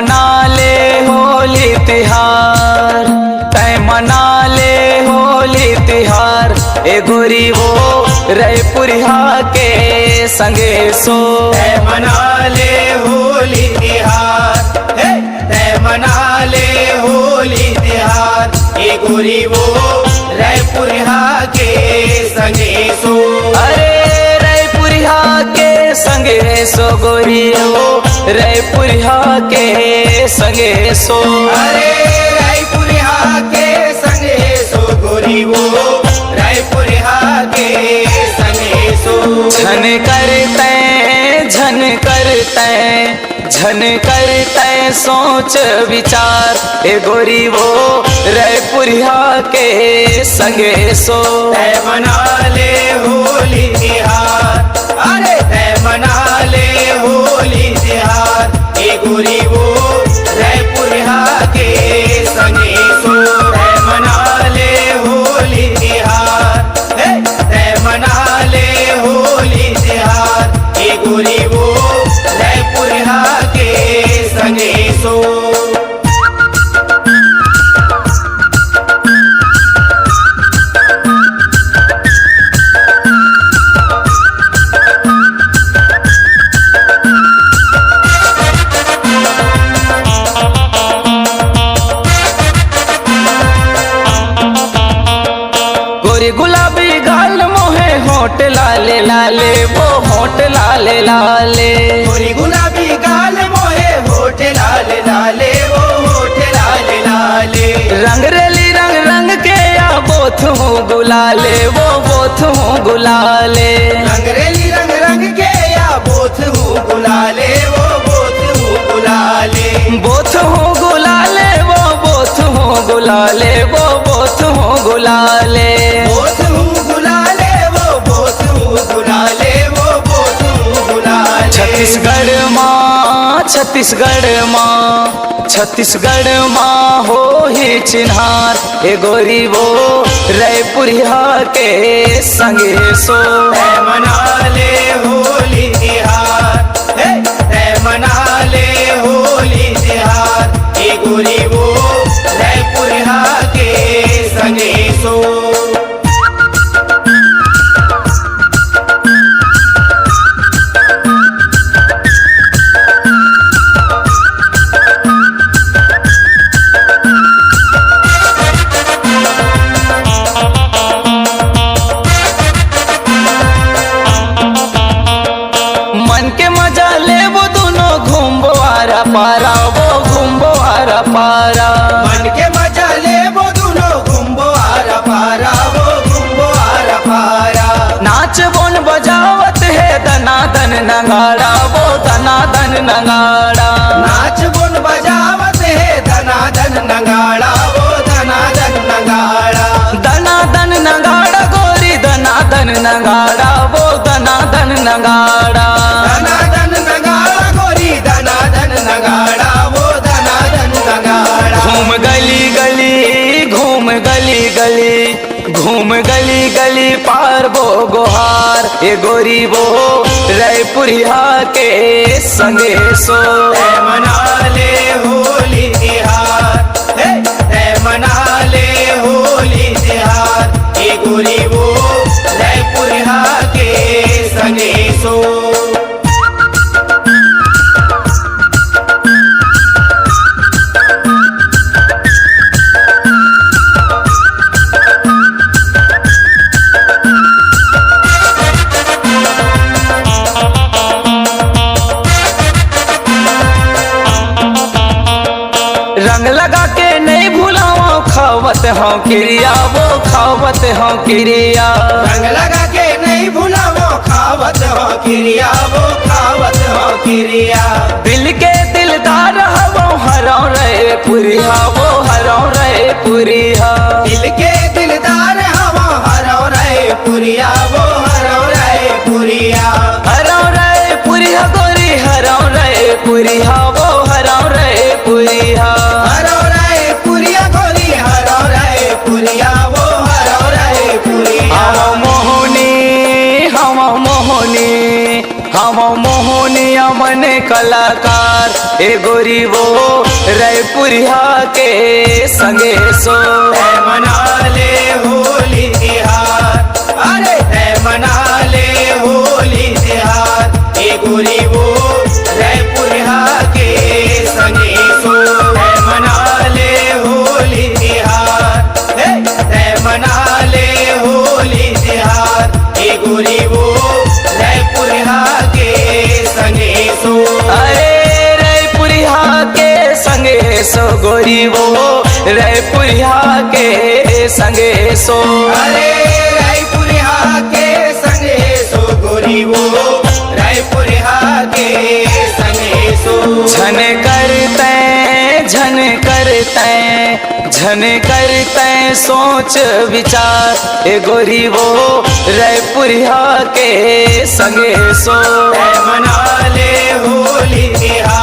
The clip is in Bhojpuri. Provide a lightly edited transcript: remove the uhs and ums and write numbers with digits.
मना ले होली तिहार, तय मना ले होली तिहार। ए गोरी वो रैपुरिया के संगे सो, तय मना ले होली तिहार, तय मना ले होली तिहार। ए गोरी वो रैपुरिया के संगे सो, अरे रैपुरिया के संगे सो गोरी वो रैपुरिया के संगे सो। अरे रैपुरिया के संगे सो गोरी वो रैपुरिया के संगे सो। झन करते झन करते झन करते सोच विचार। ए गोरी वो रैपुरिया के संगे सो, तय मना ले होली तिहार, अरे तय मना ले होली तिहार। ए गोरी वो रैपुरिया के संगे सो, तय मना ले होली तिहार, तय मना ले होली तिहार। ए गोरी वो रैपुरिया के संगे सो। गुलाबी गाल मोहे होठ लाले लाले, वो होठ लाले लाले। गोरी गुलाबी गाल मोहे होठ लाले लाले, वो होठ लाले लाले। रंग रेली रंग रंग के या बोथ हूँ गुलाले, वो बोथ हूँ गुलाले। रंग रेली रंग रंग के या बोथ हूँ गुलाले, वो बोथ हूँ गुलाले। बोथ हूँ गुलाले, वो बोथ हूँ गुलाले, वो बोथ हूँ गुलाले। बोथ हूँ गुलाले, वो बोथ हूँ गुलाले, वो बोथ हूँ गुलाले। छत्तीसगढ़ माँ छत्तीसगढ़ माँ छत्तीसगढ़ माँ हो ही चिन्हार। ए गोरी वो रैपुरिया के संगे सो, तय मना ले होली तिहार, तय मना ले होली तिहार। ए गोरी वो रैपुरिया के संगे सो। पारा वो घुम्बो आरा पारा। मन के मजा ले वो दोनों घुम्बो आरा पारा, वो घुम्बो आरा पारा। नाच बोन बजावत है दनादन नगाड़ा, वो दनादन नगाड़ा। नाच गुन बजावत है धनाधन नगाड़ा, वो धनाधन नगाड़ा। दनादन नगाड़ा गोरी दनादन नगाड़ा, वो दनादन नगाड़ा। धनाधन नगाड़ा गोरी धनाधन नगाड़ा, वो धनाधन नगाड़ा। घूम गली गली घूम गली गली घूम गली गली पार वो गोहार। ए गोरी वो रैपुरिया के संगे सो, तय मना ले होली तिहार, तय मना ले होली तिहार। ए गोरी वो रैपुरिया के संगे सो। रंग लगा के नहीं भूलावा खावत हूँ क्रिया, वो खावत हूँ क्रिया। रंग लगा के नहीं भूलावो खावत हो क्रिया, वो खावत हो क्रिया। दिल के दिलदार वो हरौ रहे पुरिया, वो हरौ रहे पुरिया। दिल के दिलदार हवा हरौ रहे पुरिया, वो हरौ रहे पुरिया। हरौ रहे पुरिया गोरी हरौ रहे पुरिया, वो हरौ रहे पुरिया। हरौ रहे पुरिया गोरी हरौ रहे पुरिया, वो हरौ रहे पुरिया। हम मोहनी हम मोहनी हम मोहनिया मन कलाकार ए गोरी वो रायपुरिया के संगे सो है मना ले होली तिहार, अरे है मना ले होली तिहार, ए गोरी वो रायपुरिया के संगे सो है मना ले होली तिहार, है मना ले होली तिहार, ए गोरी वो रायपुरिया के संगे सो। अरे रायपुरिया के संगे सो गोरी वो रायपुरिया के संगे सो अरे रायपुरिया के संगे सो गोरी वो रायपुरिया के संगे सो। झन करते झन करते सोच विचार ए गोरी वो रायपुरिया के संगे सो है मना ले होली तिहार,